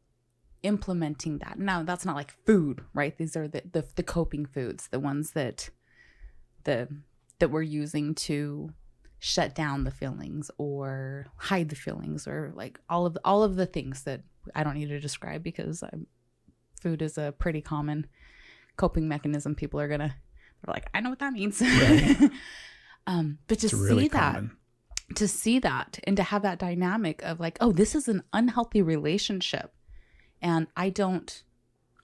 implementing that. Now, that's not like food, right? These are the coping foods, the ones that the that we're using to shut down the feelings or hide the feelings, or like all of the things that I don't need to describe, because food is a pretty common coping mechanism. People are they're like, I know what that means.
Right.
But to see that and to have that dynamic of like, oh, this is an unhealthy relationship, and I don't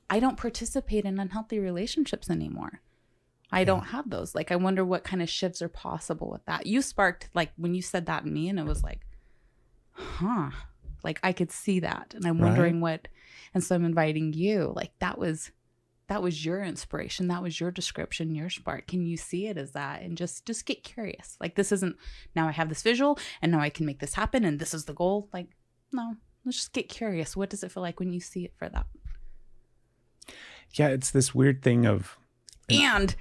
participate in unhealthy relationships anymore. I don't have those. Like, I wonder what kind of shifts are possible with that. You sparked, like, when you said that in me, and it was like, huh, like I could see that, and I'm wondering what. And so I'm inviting you, like, that was your inspiration, that was your description, your spark. Can you see it as that? And just get curious. Like, this isn't, now I have this visual and now I can make this happen and this is the goal. Like, no, let's just get curious. What does it feel like when you see it for that?
Yeah, it's this weird thing of,
and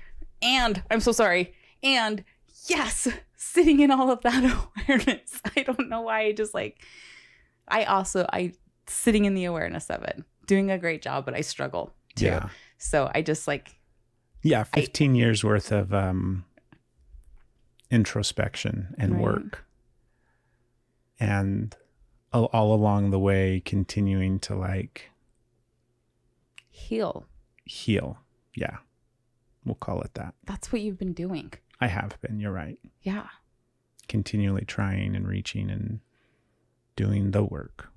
I'm so sorry. And yes, sitting in all of that awareness. I don't know why. I sitting in the awareness of it, doing a great job, but I struggle too.
Yeah.
So I just
15 years worth of introspection and work, and all along the way continuing to like
heal.
Yeah. We'll call it that.
That's what you've been doing.
I have been. You're right.
Yeah.
Continually trying and reaching and doing the work.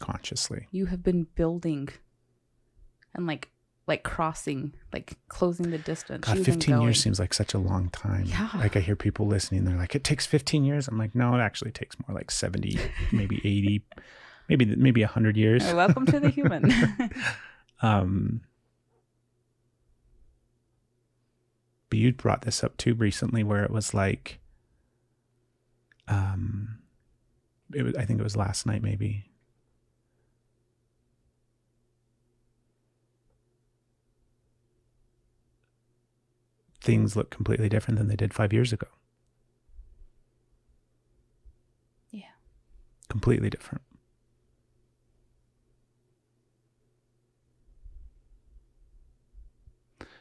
Consciously.
You have been building and like crossing, like closing the distance.
God, 15 years seems like such a long time.
Yeah.
Like I hear people listening, they're like, it takes 15 years. I'm like, no, it actually takes more, like 70, maybe 80, maybe 100 years.
Welcome to the human.
But you brought this up too recently, where it was like, I think it was last night, maybe. Things look completely different than they did 5 years ago.
Yeah.
Completely different.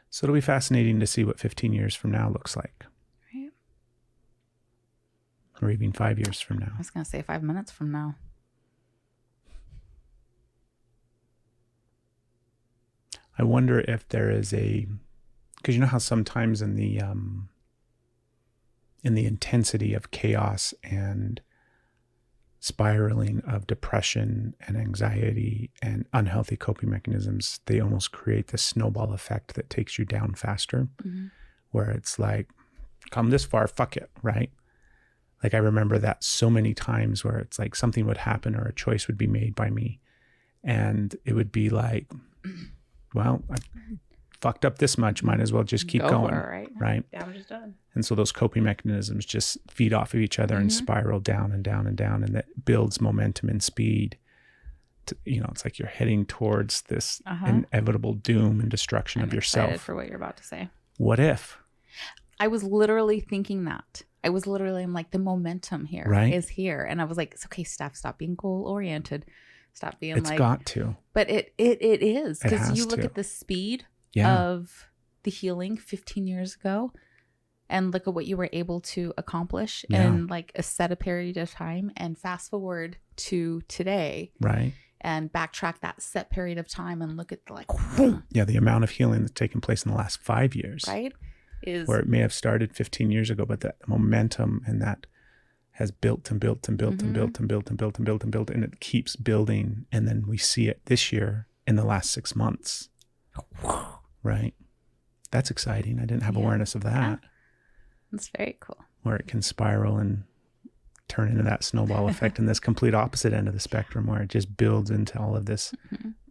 So it'll be fascinating to see what 15 years from now looks like.
Right.
Or even 5 years from now.
I was going to say 5 minutes from now.
I wonder if there is because you know how sometimes in the intensity of chaos and spiraling of depression and anxiety and unhealthy coping mechanisms, they almost create this snowball effect that takes you down faster, where it's like, come this far, fuck it, right? Like I remember that so many times where it's like something would happen or a choice would be made by me, and it would be like, well, I fucked up this much, might as well just keep going, right?
Damage is done.
And so those coping mechanisms just feed off of each other and spiral down and down and down, and that builds momentum and speed. It's like you're heading towards this inevitable doom and destruction of yourself.
Excited for what you're about to say.
What if?
I was literally thinking that. I'm like, the momentum here is here. And I was like, it's okay, Steph, stop being goal oriented. Stop being
it's got to.
But it is. Because you look at the speed of the healing 15 years ago, and look at what you were able to accomplish in like a set period of time, and fast forward to today.
Right.
And backtrack that set period of time and look at the
the amount of healing that's taken place in the last 5 years.
Right. Is
where it may have started 15 years ago, but that momentum and that has built and built and built and built and built and built and built and built, and it keeps building. And then we see it this year in the last 6 months. Right. That's exciting. I didn't have awareness of that.
Yeah. That's very cool.
Where it can spiral and turn into that snowball effect in this complete opposite end of the spectrum, where it just builds into all of this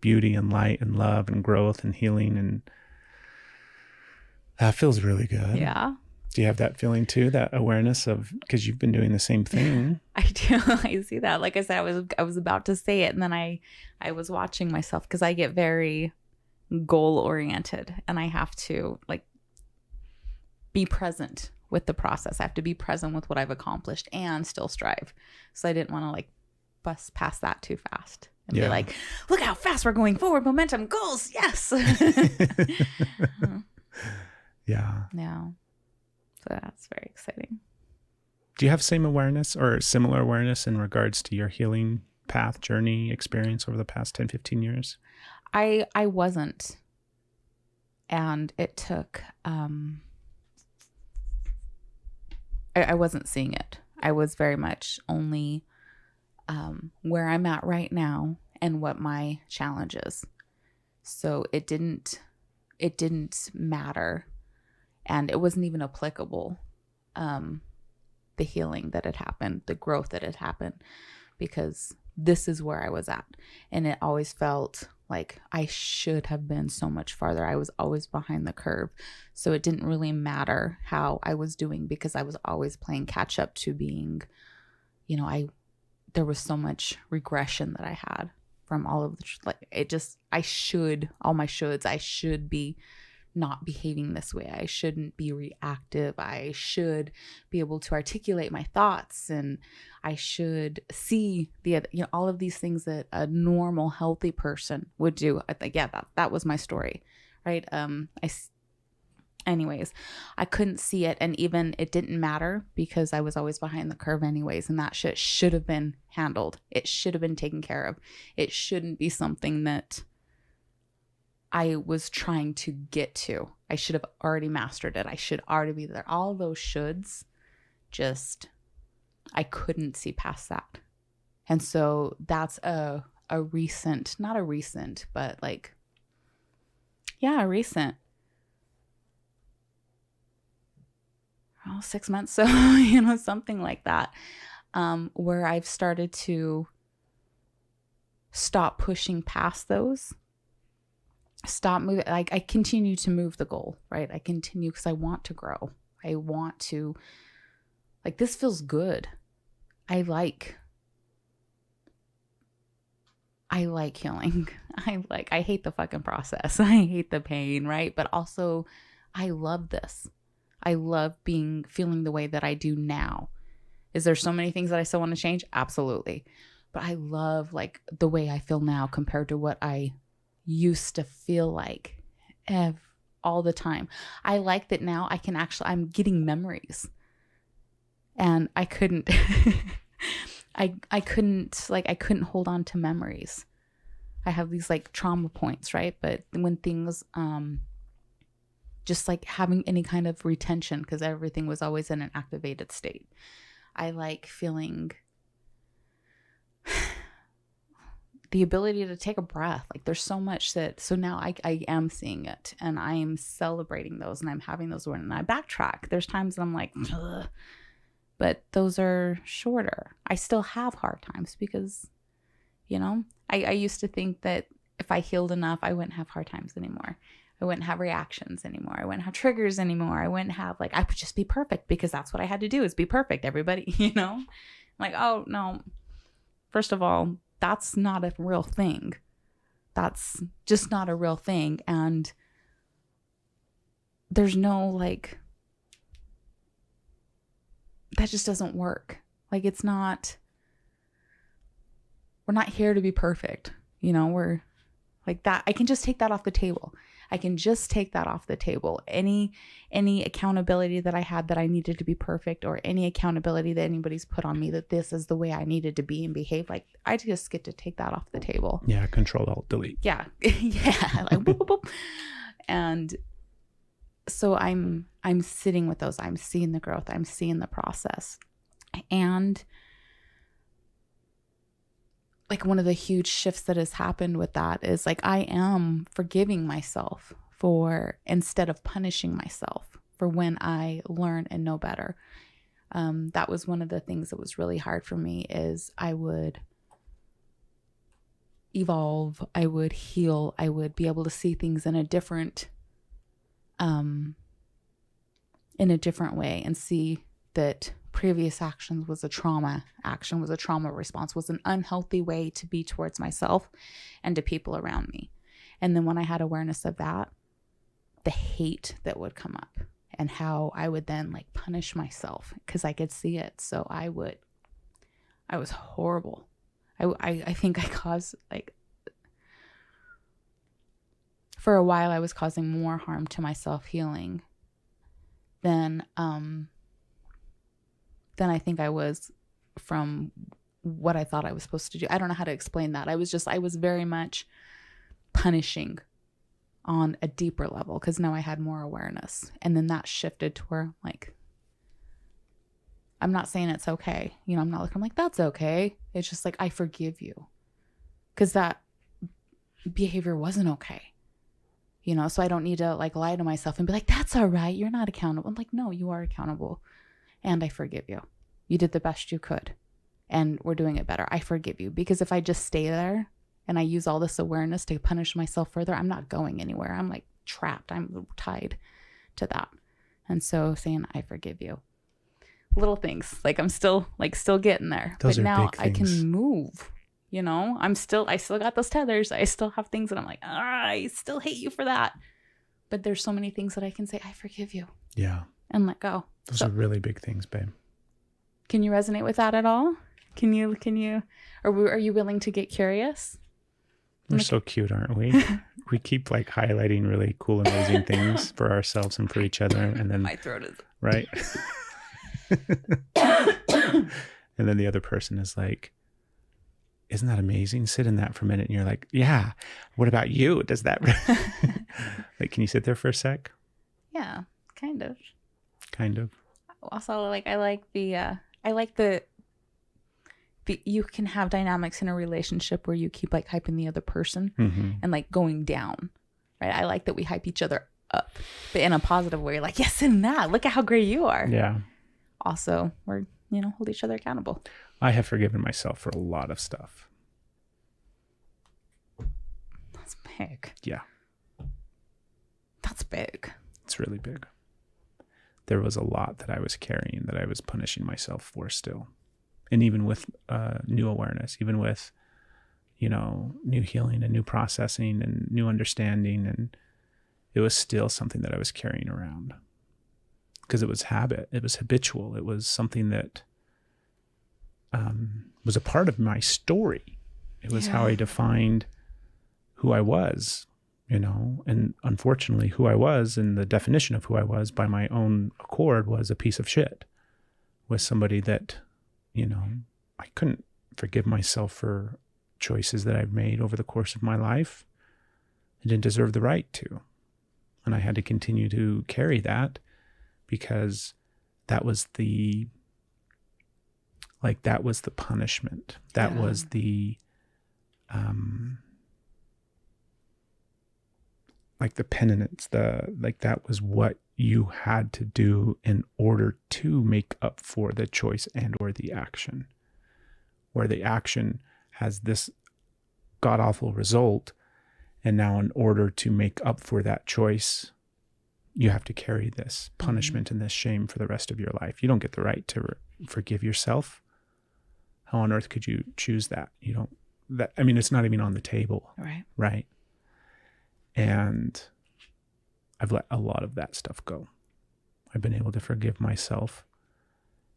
beauty and light and love and growth and healing. And that feels really good.
Yeah.
Do you have that feeling too? That awareness of, because you've been doing the same thing.
I do. I see that. Like I said, I was about to say it, and then I was watching myself, because I get very goal oriented, and I have to like be present with the process. I have to be present with what I've accomplished and still strive. So I didn't want to like bust past that too fast and be like, look how fast we're going forward, momentum, goals, yes.
Yeah.
Yeah. So that's very exciting.
Do you have same awareness or similar awareness in regards to your healing path, journey, experience over the past 10, 15 years?
I wasn't. And it took, I wasn't seeing it. I was very much only where I'm at right now and what my challenge is. So it didn't matter, and it wasn't even applicable, the healing that had happened, the growth that had happened, because this is where I was at. And it always felt like I should have been so much farther. I was always behind the curve. So it didn't really matter how I was doing, because I was always playing catch up to being, there was so much regression that I had from all of the, I should be not behaving this way. I shouldn't be reactive. I should be able to articulate my thoughts, and I should see all of these things that a normal, healthy person would do. I think, that was my story, right? Anyways, I couldn't see it, and even it didn't matter because I was always behind the curve anyways, and that shit should have been handled. It should have been taken care of. It shouldn't be something that I was trying to get to. I should have already mastered it. I should already be there. All those shoulds, I couldn't see past that. And so that's a recent, not a recent, but a recent, 6 months. So, something like that, where I've started to stop pushing past those. Stop moving. I continue to move the goal, right? I continue because I want to grow. I want to, this feels good. I like healing. I hate the fucking process. I hate the pain, right? But also I love this. I love feeling the way that I do now. Is there so many things that I still want to change? Absolutely. But I love the way I feel now compared to what I used to feel like all the time. I like that now I'm getting memories, and I couldn't I couldn't hold on to memories. I have these trauma points, right? But when things just having any kind of retention, because everything was always in an activated state. I like feeling the ability to take a breath. There's so much so now I am seeing it, and I am celebrating those, and I'm having those when I backtrack. There's times that I'm like, ugh, but those are shorter. I still have hard times because, I used to think that if I healed enough, I wouldn't have hard times anymore. I wouldn't have reactions anymore. I wouldn't have triggers anymore. I wouldn't have I would just be perfect because that's what I had to do, is be perfect, everybody, oh no. First of all, that's not a real thing. That's just not a real thing. And there's no that just doesn't work. It's not, we're not here to be perfect. We're that. I can just take that off the table. Any accountability that I had that I needed to be perfect, or any accountability that anybody's put on me that this is the way I needed to be and behave, I just get to take that off the table.
Yeah, Control Alt Delete.
Yeah. Yeah. Boop, boop, boop. And so I'm sitting with those. I'm seeing the growth. I'm seeing the process. And one of the huge shifts that has happened with that is I am forgiving myself instead of punishing myself for when I learn and know better. That was one of the things that was really hard for me, is I would evolve, I would heal, I would be able to see things in a different way, and see that previous actions was a trauma response, was an unhealthy way to be towards myself and to people around me. And then when I had awareness of that, the hate that would come up, and how I would then punish myself because I could see it. So I was horrible. I think I caused for a while I was causing more harm to myself healing than I think I was from what I thought I was supposed to do. I don't know how to explain that. I was very much punishing on a deeper level because now I had more awareness. And then that shifted to where like, I'm not saying it's okay. You know, I'm like, that's okay. It's just like, I forgive you. Because that behavior wasn't okay. You know, so I don't need to like lie to myself and be like, that's all right. You're not accountable. I'm like, no, you are accountable. And I forgive you. You did the best you could. And we're doing it better. I forgive you. Because if I just stay there and I use all this awareness to punish myself further, I'm not going anywhere. I'm like trapped. I'm tied to that. And so saying, I forgive you. Little things. Like I'm still getting there.
Those
but
are
now
big
I
things.
can move. You know, I still got those tethers. I still have things that I'm like, I still hate you for that. But there's so many things that I can say, I forgive you.
Yeah.
And let go.
Those are really big things, babe.
Can you resonate with that at all? Can you, are you willing to get curious?
We're so cute, aren't we? We keep like highlighting really cool, amazing things for ourselves and for each other. And then
My throat is.
Right. And then the other person is like, isn't that amazing? Sit in that for a minute. And you're like, yeah, what about you? Does that, like, can you sit there for a sec?
Yeah, kind of.
Kind of.
Also, like, I like the you can have dynamics in a relationship where you keep like hyping the other person and like going down, right? I like that we hype each other up, but in a positive way. Like, yes, in that, look at how great you are.
Yeah.
Also, we're, hold each other accountable.
I have forgiven myself for a lot of stuff.
That's big.
Yeah.
That's big.
It's really big. There was a lot that I was carrying that I was punishing myself for still. And even with new awareness, even with, new healing and new processing and new understanding, and it was still something that I was carrying around because it was habit. It was habitual. It was something that was a part of my story. It was how I defined who I was, and unfortunately who I was and the definition of who I was by my own accord was a piece of shit. Was somebody that, I couldn't forgive myself for choices that I've made over the course of my life. I didn't deserve the right to. And I had to continue to carry that because that was the punishment. That was the, the penitence, that was what you had to do in order to make up for the choice and or the action, where the action has this god-awful result. And now in order to make up for that choice, you have to carry this punishment and this shame for the rest of your life. You don't get the right to forgive yourself. How on earth could you choose that? It's not even on the table.
Right.
Right. And I've let a lot of that stuff go. I've been able to forgive myself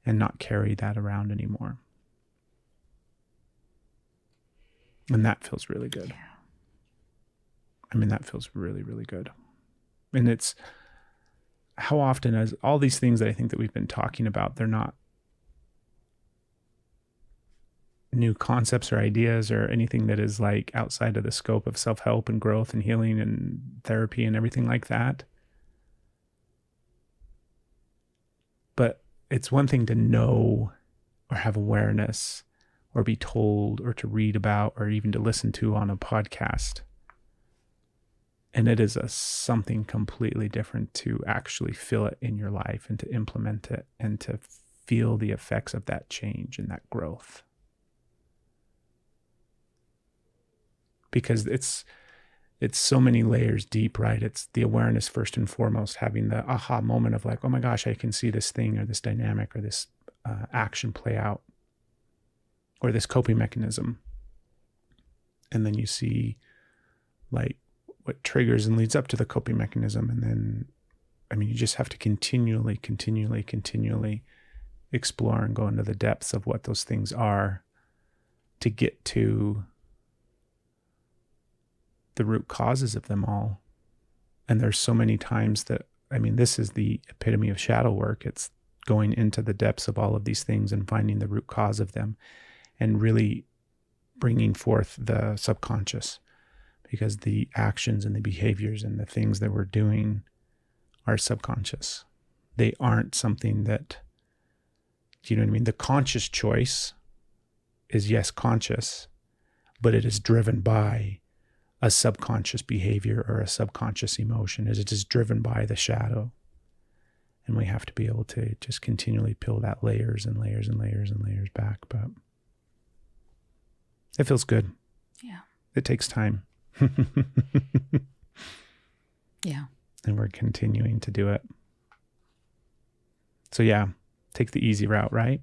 and not carry that around anymore. And that feels really good.
Yeah.
That feels really, really good. And it's how often, as all these things that I think that we've been talking about, they're not new concepts or ideas or anything that is like outside of the scope of self-help and growth and healing and therapy and everything like that. But it's one thing to know or have awareness or be told or to read about or even to listen to on a podcast. And it is something completely different to actually feel it in your life and to implement it and to feel the effects of that change and that growth. Because it's so many layers deep, right? It's the awareness first and foremost, having the aha moment of like, oh my gosh, I can see this thing or this dynamic or this action play out or this coping mechanism. And then you see like what triggers and leads up to the coping mechanism. And then, you just have to continually explore and go into the depths of what those things are to get to the root causes of them all. And there's so many times that I mean, this is the epitome of shadow work. It's going into the depths of all of these things and finding the root cause of them and really bringing forth the subconscious, because the actions and the behaviors and the things that we're doing are subconscious. They aren't something that, do you know what I mean? The conscious choice is, yes, conscious, but it is driven by a subconscious behavior or a subconscious emotion. It is driven by the shadow. And we have to be able to just continually peel that layers and layers and layers and layers back. But it feels good.
Yeah.
It takes time.
Yeah.
And we're continuing to do it. So yeah, take the easy route, right?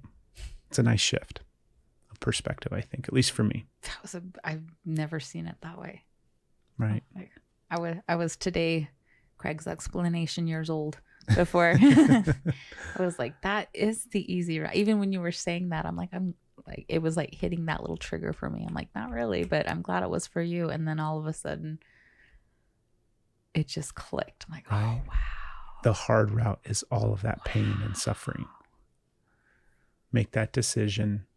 It's a nice shift of perspective, I think, at least for me.
I've never seen it that way.
Right.
Like, I was today Craig's explanation years old before. I was like, that is the easy route. Even when you were saying that, I'm like, it was like hitting that little trigger for me. I'm like, not really, but I'm glad it was for you. And then all of a sudden it just clicked. I'm like,
right.
Oh, wow.
The hard route is all of that pain and suffering. Make that decision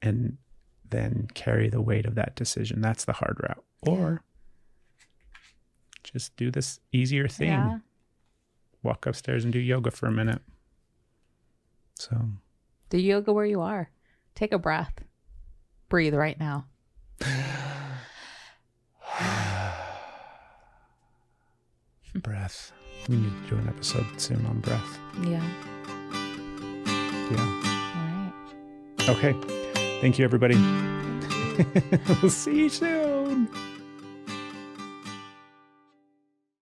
and then carry the weight of that decision. That's the hard route. Or just do this easier thing.
Yeah.
Walk upstairs and do yoga for a minute. So
Do yoga where you are. Take a breath. Breathe right now.
Breath. We need to do an episode soon on breath.
Yeah.
Yeah.
All right.
Okay. Thank you, everybody. We'll see you soon.